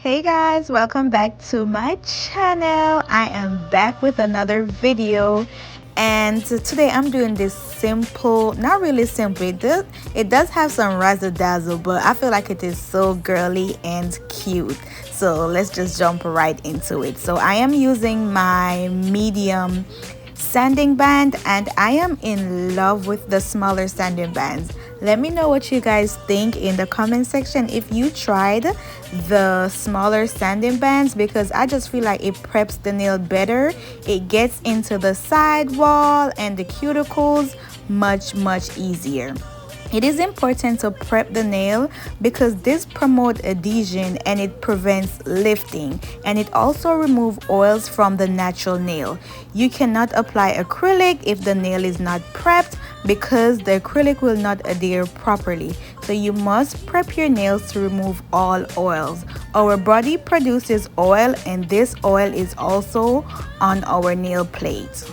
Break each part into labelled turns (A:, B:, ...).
A: Hey guys, welcome back to my channel. I am back with another video, and today I'm doing this simple, not really simple, it does have some razzle dazzle, but I feel like it is so girly and cute. So let's just jump right into it. So I am using my medium sanding band, and I am in love with the smaller sanding bands. Let me know what you guys think in the comment section if you tried the smaller sanding bands, because I just feel like it preps the nail better. It gets into the sidewall and the cuticles much easier. It is important to prep the nail because this promotes adhesion and it prevents lifting, and it also removes oils from the natural nail. You cannot apply acrylic if the nail is not prepped because the acrylic will not adhere properly. So you must prep your nails to remove all oils. Our body produces oil, and this oil is also on our nail plate.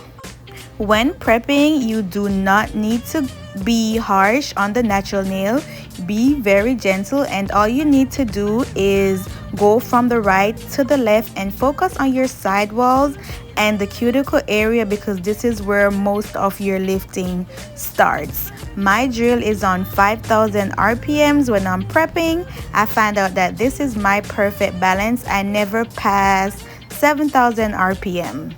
A: When prepping, you do not need to be harsh on the natural nail. Be very gentle, and all you need to do is go from the right to the left and focus on your sidewalls and the cuticle area, because this is where most of your lifting starts. My drill is on 5,000 RPMs when I'm prepping. I find out that this is my perfect balance. I never pass 7,000 RPM.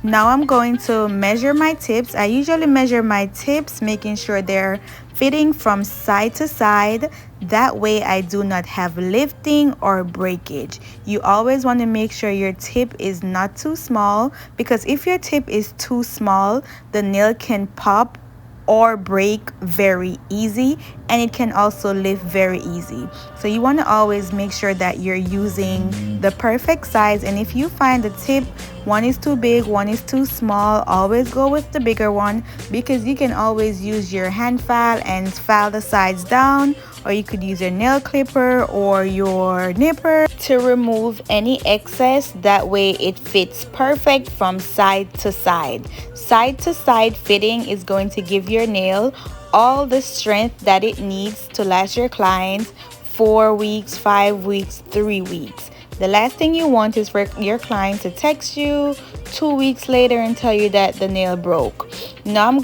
A: Now I'm going to measure my tips. I usually measure my tips, making sure they're fitting from side to side. That way I do not have lifting or breakage. You always want to make sure your tip is not too small, because if your tip is too small, the nail can pop or break very easy, and it can also lift very easy. So you want to always make sure that you're using the perfect size, and if you find the tip one is too big, one is too small, always go with the bigger one, because you can always use your hand file and file the sides down, or you could use your nail clipper or your nipper to remove any excess. That way it fits perfect from side to side. Side to side fitting is going to give your nail all the strength that it needs to last your clients 4 weeks, 5 weeks, 3 weeks. The last thing you want is for your client to text you 2 weeks later and tell you that the nail broke. Now I'm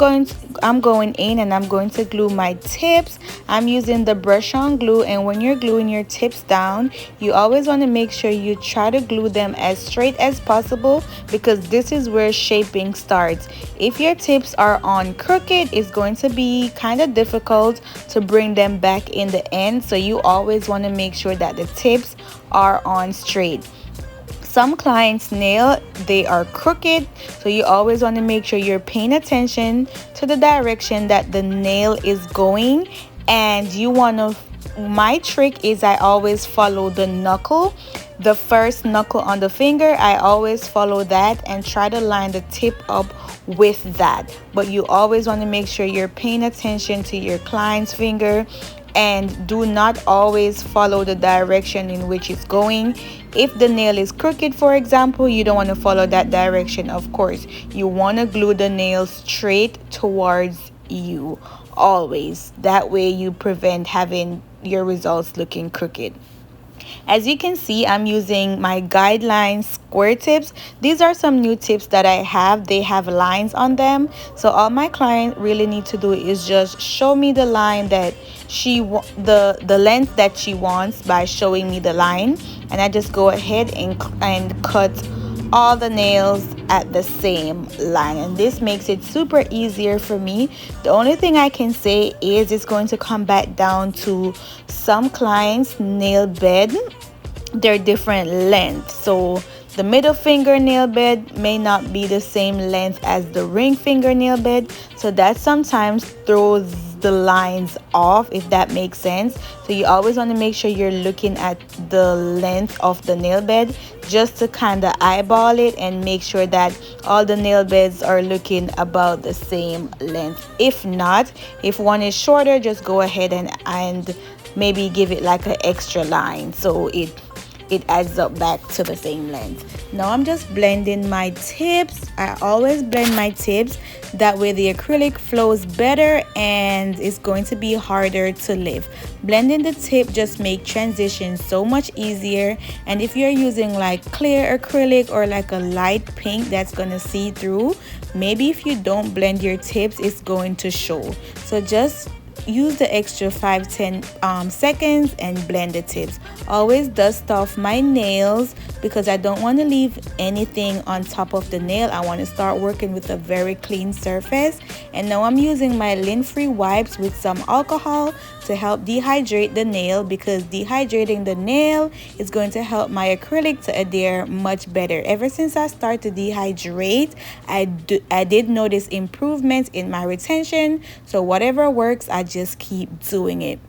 A: going in and I'm going to glue my tips. I'm using the brush on glue, and when you're gluing your tips down, you always want to make sure you try to glue them as straight as possible, because this is where shaping starts. If your tips are on crooked, it's going to be kind of difficult to bring them back in the end. So you always want to make sure that the tips are on straight. Some clients' nail, they are crooked, so you always want to make sure you're paying attention to the direction that the nail is going. And you want to, my trick is I always follow the knuckle, the first knuckle on the finger. I always follow that and try to line the tip up with that. But you always want to make sure you're paying attention to your client's finger, and do not always follow the direction in which it's going. If the nail is crooked, for example, you don't want to follow that direction. Of course, you want to glue the nail straight towards you always. That way you prevent having your results looking crooked. As you can see, I'm using my Guideline square tips. These are some new tips that I have. They have lines on them, so all my client really need to do is just show me the line that the length that she wants by showing me the line, and I just go ahead and cut all the nails at the same line, and this makes it super easier for me. The only thing I can say is it's going to come back down to some clients' nail bed, they're different lengths. So the middle fingernail bed may not be the same length as the ring fingernail bed, so that sometimes throws the lines off, if that makes sense. So you always want to make sure you're looking at the length of the nail bed, just to kind of eyeball it and make sure that all the nail beds are looking about the same length. If not, if one is shorter, just go ahead and maybe give it like an extra line so it it adds up back to the same length. Now I'm just blending my tips. I always blend my tips, that way the acrylic flows better and it's going to be harder to lift. Blending the tip just make transition so much easier, and if you're using like clear acrylic or like a light pink that's gonna see through, maybe if you don't blend your tips, it's going to show. So just use the extra 5-10 seconds and blend the tips. Always dust off my nails because I don't want to leave anything on top of the nail. I want to start working with a very clean surface. And now I'm using my lint-free wipes with some alcohol to help dehydrate the nail, because dehydrating the nail is going to help my acrylic to adhere much better. Ever since I started to dehydrate, I did notice improvements in my retention. So whatever works, I just keep doing it.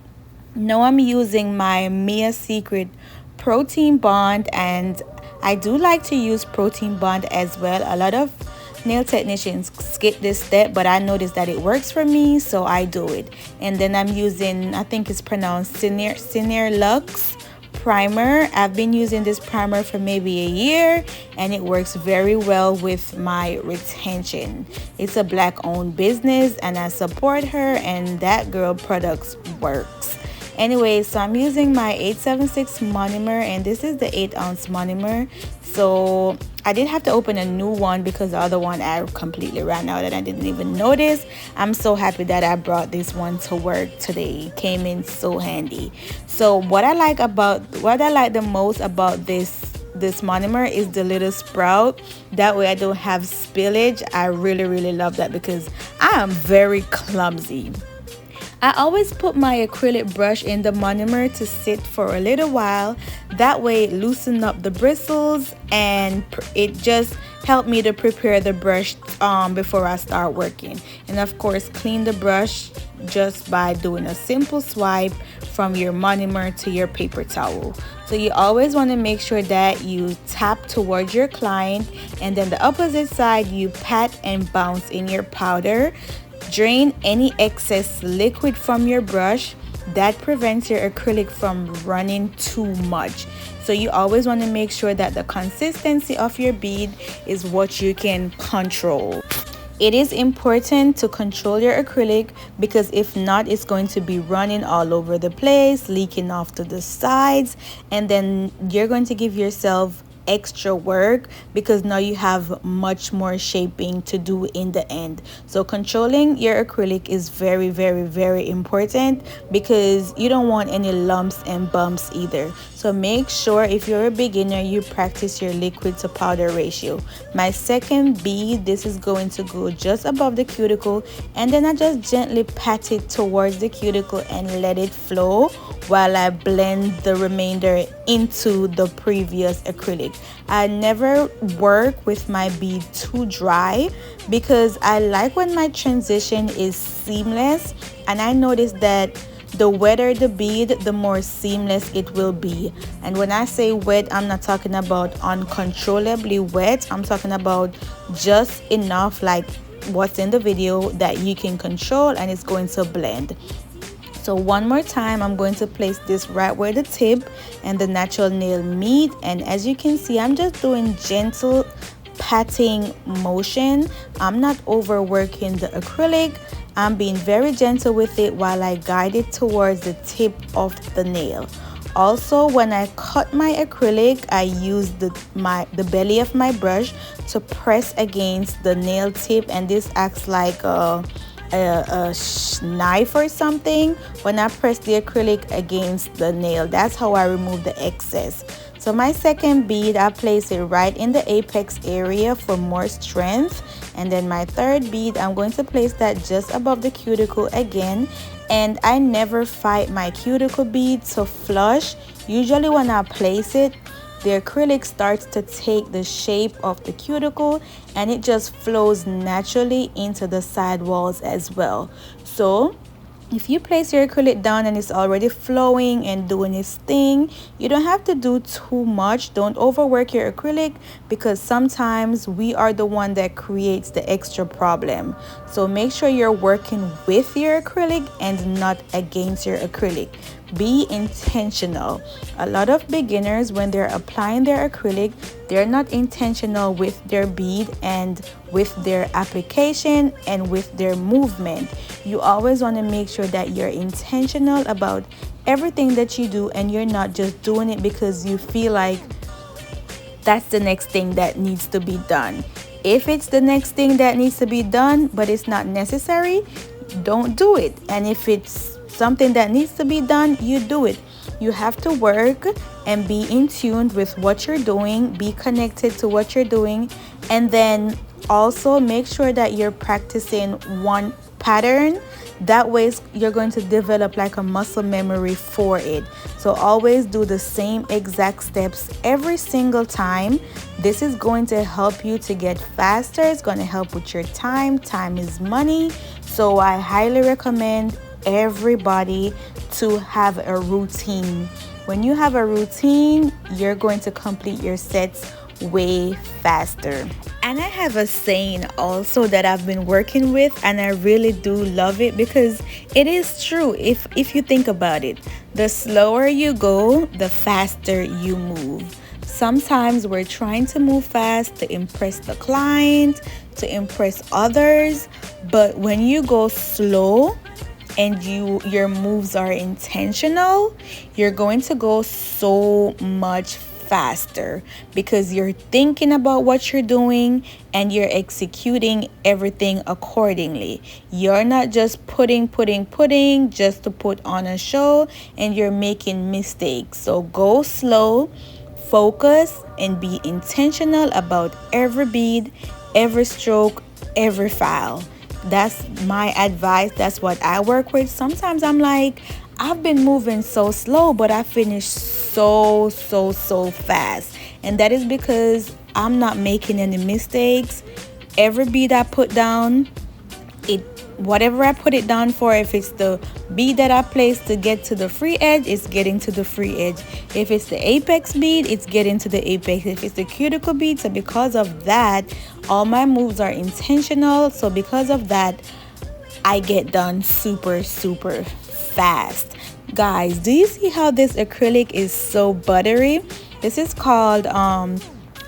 A: Now I'm using my Mia Secret Protein Bond, and I do like to use Protein Bond as well. A lot of nail technicians skip this step, but I noticed that it works for me, so I do it. And then I'm using, I think it's pronounced Syncere Luxe primer. I've been using this primer for maybe a year, and it works very well with my retention. It's a black owned business and I support her, and that girl products works. Anyway, so I'm using my 876 monomer, and this is the 8-ounce monomer. So I did have to open a new one because the other one I completely ran out and I didn't even notice. I'm so happy that I brought this one to work today. It came in so handy. So what I like the most about this monomer is the little sprout. That way I don't have spillage. I really love that because I am very clumsy. I always put my acrylic brush in the monomer to sit for a little while. That way it loosens up the bristles, and it just helped me to prepare the brush before I start working. And of course, clean the brush just by doing a simple swipe from your monomer to your paper towel. So you always want to make sure that you tap towards your client, and then the opposite side you pat and bounce in your powder. Drain any excess liquid from your brush. That prevents your acrylic from running too much. So you always want to make sure that the consistency of your bead is what you can control. It is important to control your acrylic, because if not, it's going to be running all over the place, leaking off to the sides, and then you're going to give yourself extra work because now you have much more shaping to do in the end. So controlling your acrylic is very important, because you don't want any lumps and bumps either. So make sure, if you're a beginner, you practice your liquid to powder ratio. My second bead, this is going to go just above the cuticle, and then I just gently pat it towards the cuticle and let it flow while I blend the remainder into the previous acrylic. I never work with my bead too dry because I like when my transition is seamless, and I noticed that the wetter the bead, the more seamless it will be. And when I say wet, I'm not talking about uncontrollably wet. I'm talking about just enough, like what's in the video, that you can control and it's going to blend. So one more time, I'm going to place this right where the tip and the natural nail meet, and as you can see, I'm just doing gentle patting motion. I'm not overworking the acrylic. I'm being very gentle with it while I guide it towards the tip of the nail. Also, when I cut my acrylic, I use the belly of my brush to press against the nail tip, and this acts like a knife or something. When I press the acrylic against the nail, that's how I remove the excess. So my second bead, I place it right in the apex area for more strength, and then my third bead, I'm going to place that just above the cuticle again. And I never fight my cuticle bead to flush. Usually when I place it, the acrylic starts to take the shape of the cuticle, and it just flows naturally into the side walls as well. So if you place your acrylic down and it's already flowing and doing its thing, you don't have to do too much. Don't overwork your acrylic, because sometimes we are the one that creates the extra problem. So make sure you're working with your acrylic and not against your acrylic. Be intentional. A lot of beginners, when they're applying their acrylic, they're not intentional with their bead and with their application and with their movement. You always want to make sure that you're intentional about everything that you do, and you're not just doing it because you feel like that's the next thing that needs to be done. If it's the next thing that needs to be done but it's not necessary, don't do it. And if it's something that needs to be done, you do it. You have to work and be in tune with what you're doing, be connected to what you're doing, and then also make sure that you're practicing one pattern. That way you're going to develop like a muscle memory for it. So always do the same exact steps every single time. This is going to help you to get faster. It's going to help with your time. Time is money. So I highly recommend everybody to have a routine. When you have a routine, you're going to complete your sets way faster. And I have a saying also that I've been working with, and I really do love it because it is true. If you think about it, the slower you go, the faster you move. Sometimes we're trying to move fast to impress the client, to impress others, but when you go slow and your moves are intentional, you're going to go so much faster because you're thinking about what you're doing and you're executing everything accordingly. You're not just putting just to put on a show, and you're making mistakes. So go slow, focus, and be intentional about every bead, every stroke, every file. That's my advice. That's what I work with. Sometimes I'm like, I've been moving so slow, but I finish so fast. And that is because I'm not making any mistakes. Every bead I put down, whatever I put it down for, if it's the bead that I place to get to the free edge, it's getting to the free edge. If it's the apex bead, it's getting to the apex. If it's the cuticle bead, so because of that, all my moves are intentional. So because of that, I get done super fast. Guys, do you see how this acrylic is so buttery? This is called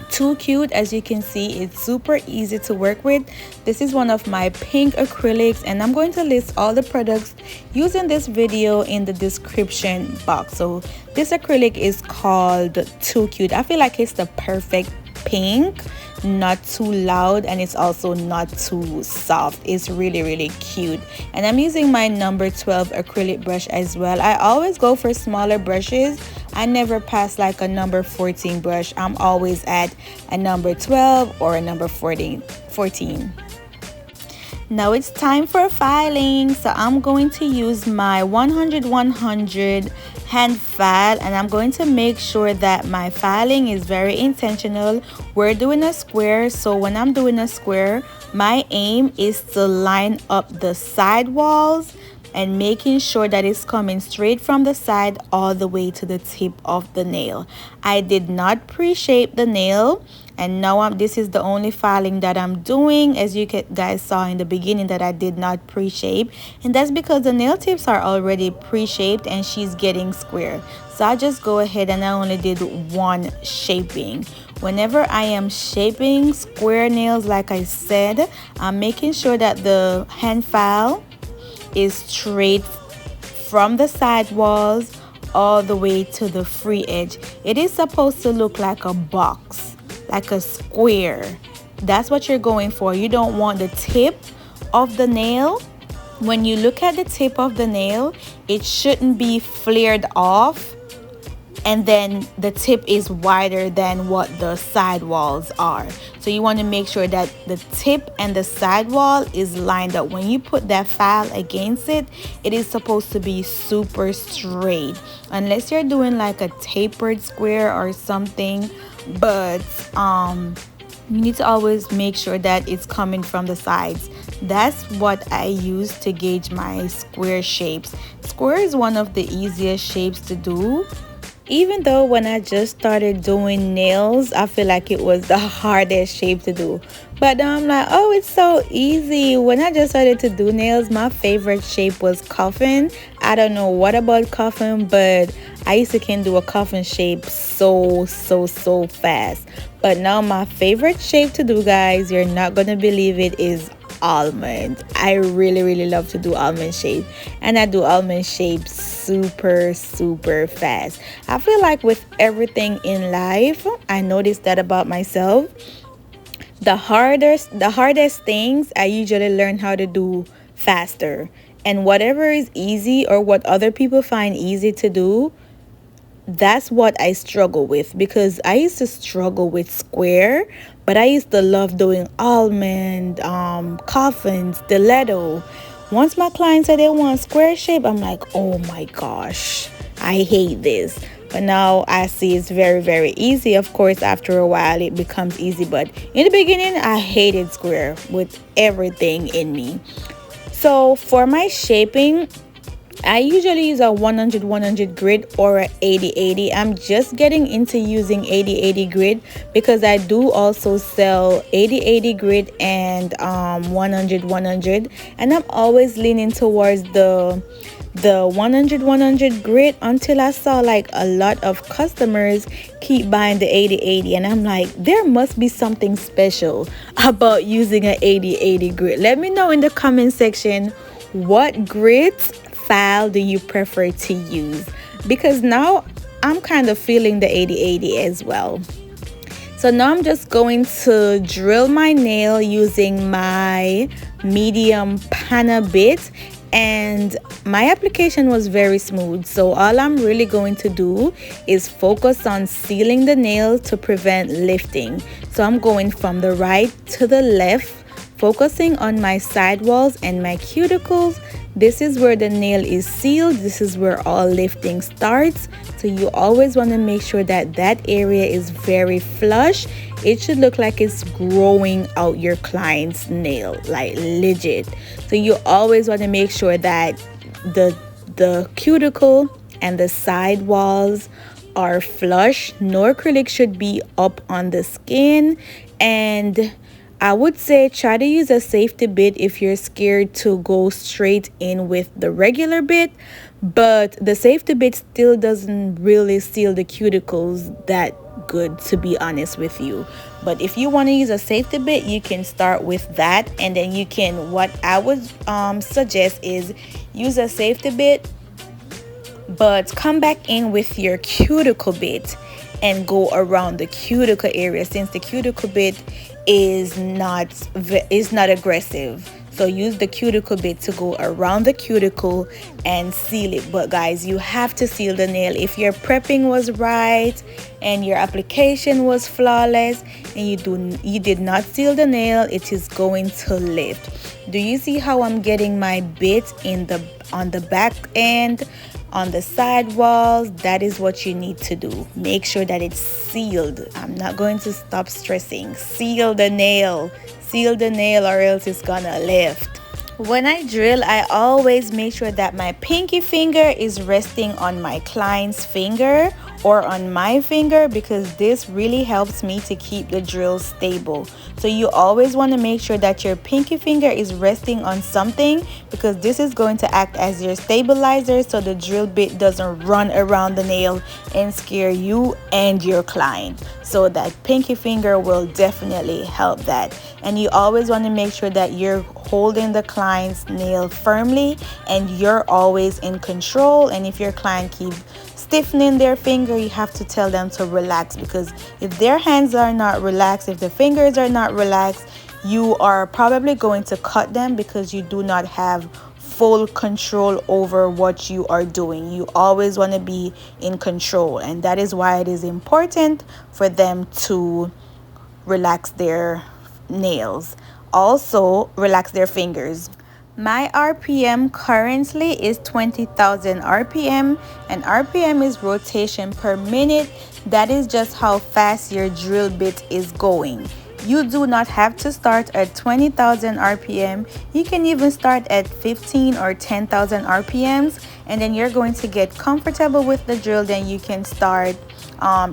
A: Too Cute. As you can see, it's super easy to work with. This is one of my pink acrylics, and I'm going to list all the products using this video in the description box. So this acrylic is called Too Cute. I feel like it's the perfect pink, not too loud, and it's also not too soft. It's really cute. And I'm using my number 12 acrylic brush as well. I always go for smaller brushes. I never pass like a number 14 brush. I'm always at a number 12 or a number 14. Now it's time for filing. So I'm going to use my 100-100 hand file, and I'm going to make sure that my filing is very intentional. We're doing a square, so when I'm doing a square, my aim is to line up the side walls and making sure that it's coming straight from the side all the way to the tip of the nail. I did not pre-shape the nail, and now this is the only filing that I'm doing, as you guys saw in the beginning that I did not pre-shape, and that's because the nail tips are already pre-shaped and she's getting square. So I just go ahead and I only did one shaping. Whenever I am shaping square nails, like I said, I'm making sure that the hand file is straight from the side walls all the way to the free edge. It is supposed to look like a box, like a square. That's what you're going for. You don't want the tip of the nail. When you look at the tip of the nail, it shouldn't be flared off and then the tip is wider than what the side walls are. So you want to make sure that the tip and the side wall is lined up. When you put that file against it, it is supposed to be super straight, unless you're doing like a tapered square or something. But you need to always make sure that it's coming from the sides. That's what I use to gauge my square shapes. Square is one of the easiest shapes to do. Even though when I just started doing nails, I feel like it was the hardest shape to do. But now I'm like, oh, it's so easy. When I just started to do nails, my favorite shape was coffin. I don't know what about coffin, but I used to can do a coffin shape so fast. But now my favorite shape to do, guys, you're not gonna believe it, is almond. I really love to do almond shape, and I do almond shape super fast. I feel like with everything in life, I noticed that about myself. The hardest things I usually learn how to do faster, and whatever is easy or what other people find easy to do, that's what I struggle with, because I used to struggle with square, but I used to love doing almond, coffins, stiletto. Once my clients said they want square shape, I'm like, oh my gosh, I hate this. But now I see it's very easy. Of course, after a while it becomes easy, but in the beginning I hated square with everything in me. So for my shaping, I usually use a 100 grit or a 80. I'm just getting into using 80 grit because I do also sell 80 grit and 100, and I'm always leaning towards the 100 grit until I saw like a lot of customers keep buying the 80, and I'm like, there must be something special about using a 80 grit. Let me know in the comment section, what grits file do you prefer to use, because now I'm kind of feeling the 80 as well. So now I'm just going to drill my nail using my medium panna bit, and my application was very smooth. So all I'm really going to do is focus on sealing the nail to prevent lifting. So I'm going from the right to the left, focusing on my sidewalls and my cuticles. This is where the nail is sealed. This is where all lifting starts. So you always want to make sure that that area is very flush. It should look like it's growing out your client's nail, like legit. So you always want to make sure that the cuticle and the side walls are flush. No acrylic should be up on the skin, and I would say try to use a safety bit if you're scared to go straight in with the regular bit, but the safety bit still doesn't really seal the cuticles that good, to be honest with you. But if you want to use a safety bit, you can start with that, and then you can, what I would suggest is use a safety bit, but come back in with your cuticle bit and go around the cuticle area, since the cuticle bit is not aggressive. So use the cuticle bit to go around the cuticle and seal it. But guys, you have to seal the nail. If your prepping was right and your application was flawless and you did not seal the nail, it is going to lift. Do you see how I'm getting my bit on the back end, on the side walls? That is what you need to do. Make sure that it's sealed. I'm not going to stop stressing. Seal the nail or else it's gonna lift. When I drill, I always make sure that my pinky finger is resting on my client's finger or on my finger, because this really helps me to keep the drill stable. So you always want to make sure that your pinky finger is resting on something, because this is going to act as your stabilizer so the drill bit doesn't run around the nail and scare you and your client. So that pinky finger will definitely help that. And you always want to make sure that you're holding the client's nail firmly and you're always in control. And if your client keeps stiffening their finger, you have to tell them to relax, because if their hands are not relaxed, if their fingers are not relaxed, you are probably going to cut them, because you do not have full control over what you are doing. You always want to be in control, and that is why it is important for them to relax their nails. Also, relax their fingers. My RPM currently is 20,000 RPM, and RPM is rotation per minute. That is just how fast your drill bit is going. You do not have to start at 20,000 RPM. You can even start at 15 or 10,000 RPMs, and then you're going to get comfortable with the drill. Then you can start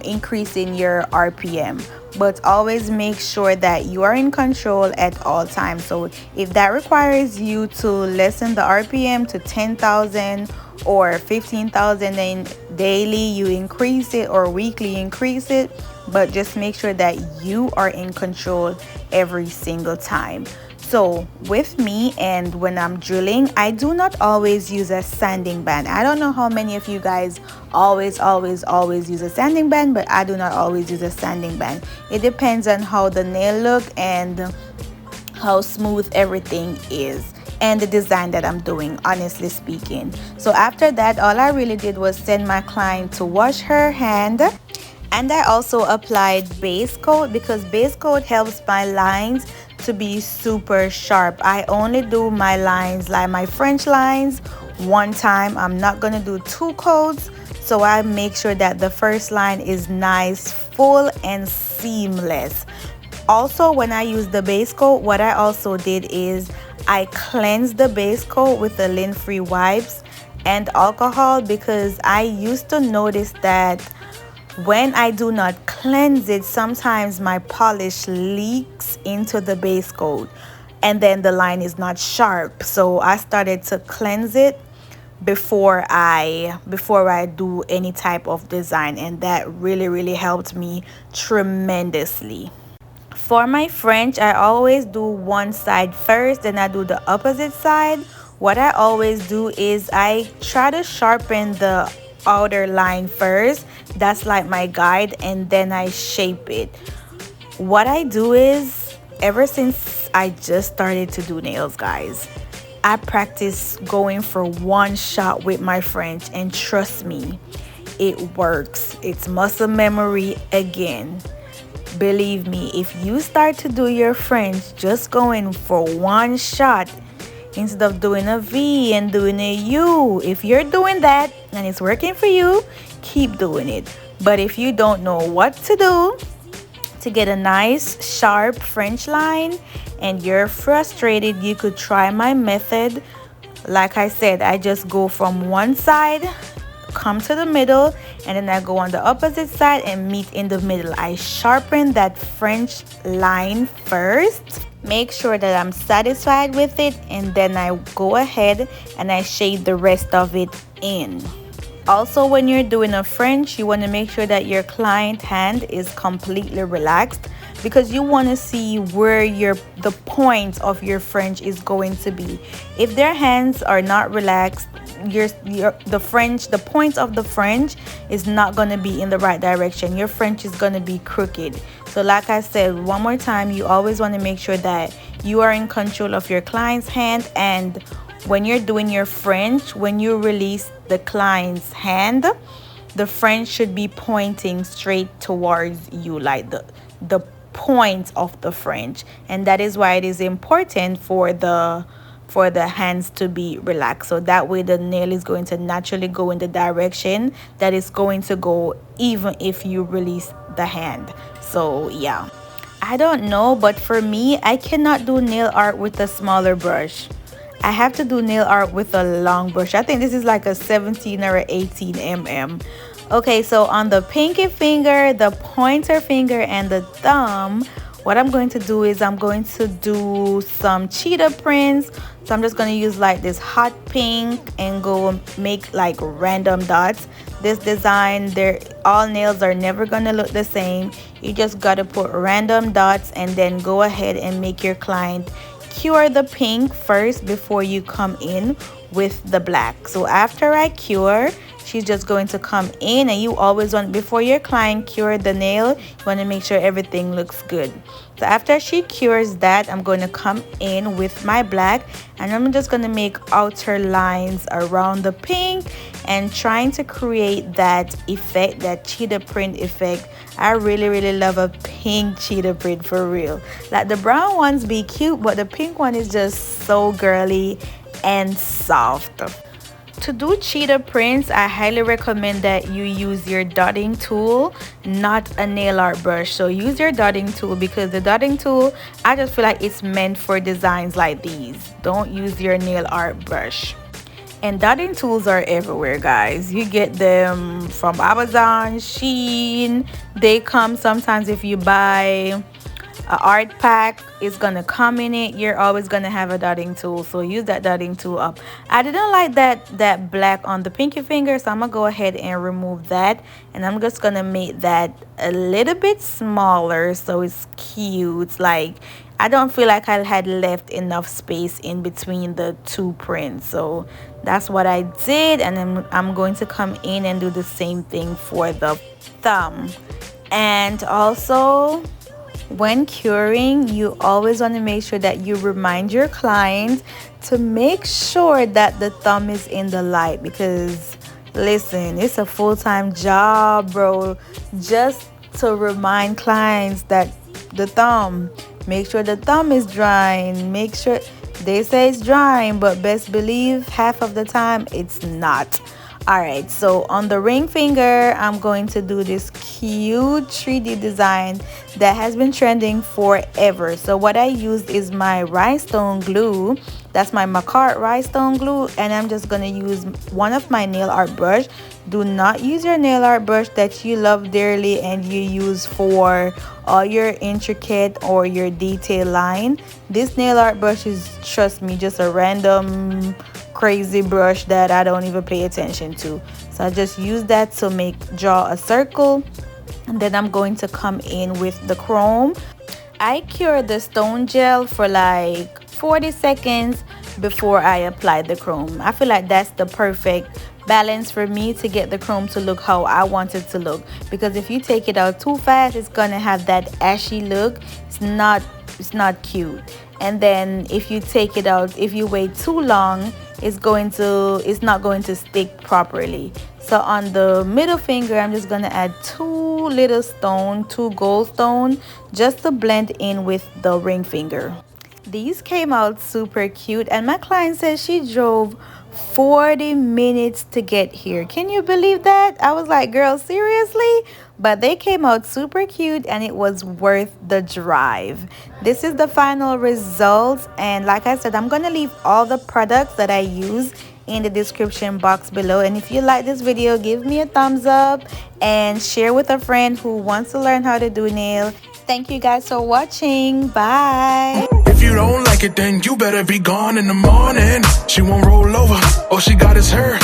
A: increasing your RPM. But always make sure that you are in control at all times. So if that requires you to lessen the RPM to 10,000 or 15,000, then daily you increase it or weekly increase it, but just make sure that you are in control every single time. So with me, and when I'm drilling, I do not always use a sanding band. I don't know how many of you guys always use a sanding band, but I do not always use a sanding band. It depends on how the nail look and how smooth everything is and the design that I'm doing, honestly speaking. So after that, all I really did was send my client to wash her hand. And I also applied base coat because base coat helps my lines to be super sharp. I only do my lines, like my French lines, one time. I'm not gonna do 2 coats, so I make sure that the first line is nice, full, and seamless. Also, when I use the base coat, what I also did is I cleansed the base coat with the lint-free wipes and alcohol, because I used to notice that when I do not cleanse it, sometimes my polish leaks into the base coat and then the line is not sharp. So I started to cleanse it before I do any type of design, and that really helped me tremendously. For my French, I always do one side first, then I do the opposite side. What I always do is I try to sharpen the outer line first. That's like my guide, and then I shape it. What I do is, ever since I just started to do nails, guys, I practice going for one shot with my French, and trust me, it works. It's muscle memory again. Believe me, if you start to do your French just going for one shot instead of doing a V and doing a U, if you're doing that and it's working for you, keep doing it. But if you don't know what to do to get a nice sharp French line and you're frustrated, you could try my method. Like I said, I just go from one side, come to the middle, and then I go on the opposite side and meet in the middle. I sharpen that French line first, make sure that I'm satisfied with it, and then I go ahead and I shade the rest of it in. Also, when you're doing a French, you want to make sure that your client hand is completely relaxed, because you want to see where the point of your French is going to be. If their hands are not relaxed, the point of the French is not going to be in the right direction. Your French is going to be crooked. So like I said, one more time, you always want to make sure that you are in control of your client's hand. And when you're doing your French, when you release the client's hand, the French should be pointing straight towards you, like the point of the French. And that is why it is important for the hands to be relaxed, so that way the nail is going to naturally go in the direction that is going to go, even if you release the hand. So yeah, I don't know, but for me, I cannot do nail art with a smaller brush. I have to do nail art with a long brush. I think this is like a 17 or 18 mm. Okay, so on the pinky finger, the pointer finger, and the thumb, what I'm going to do is I'm going to do some cheetah prints. So I'm just going to use like this hot pink and go make like random dots. This design, all nails are never going to look the same. You just got to put random dots and then go ahead and make your client cure the pink first before you come in with the black. So after I cure, she's just going to come in, and you always want, before your client cure the nail, you want to make sure everything looks good. So after she cures that, I'm going to come in with my black, and I'm just going to make outer lines around the pink and trying to create that effect, that cheetah print effect. I really love a pink cheetah print, for real. Like the brown ones be cute, but the pink one is just so girly and soft. To do cheetah prints, I highly recommend that you use your dotting tool, not a nail art brush. So use your dotting tool, because the dotting tool, I just feel like it's meant for designs like these. Don't use your nail art brush. And dotting tools are everywhere, guys. You get them from Amazon, Shein. They come sometimes if you buy a art pack, it's gonna come in it. You're always gonna have a dotting tool, so use that dotting tool up. I didn't like that black on the pinky finger, so I'm gonna go ahead and remove that, and I'm just gonna make that a little bit smaller so it's cute. Like, I don't feel like I had left enough space in between the two prints, so that's what I did. And then I'm going to come in and do the same thing for the thumb. And also, when curing, you always want to make sure that you remind your clients to make sure that the thumb is in the light, because listen, it's a full-time job, bro, just to remind clients that the thumb, make sure the thumb is drying. Make sure, they say it's drying, but best believe half of the time it's not. Alright, so on the ring finger, I'm going to do this cute 3D design that has been trending forever. So what I used is my rhinestone glue. That's my Manicure rhinestone glue, and I'm just going to use one of my nail art brush. Do not use your nail art brush that you love dearly and you use for all your intricate or your detail line. This nail art brush is, trust me, just a random crazy brush that I don't even pay attention to. So I just use that to draw a circle, and then I'm going to come in with the chrome. I cure the stone gel for like 40 seconds before I apply the chrome. I feel like that's the perfect balance for me to get the chrome to look how I want it to look, because if you take it out too fast, it's gonna have that ashy look. It's not cute. And then if you take it out, if you wait too long, it's not going to stick properly. So on the middle finger, I'm just gonna add two gold stone, just to blend in with the ring finger. These came out super cute, and my client said she drove 40 minutes to get here. Can you believe that? I was like, girl, seriously? But they came out super cute, and it was worth the drive. This is the final result, and like I said, I'm gonna leave all the products that I use in the description box below. And if you like this video, give me a thumbs up and share with a friend who wants to learn how to do nails. Thank you guys for watching. Bye.
B: If you don't like it, then you better be gone in the morning. She won't roll over. All she got is her.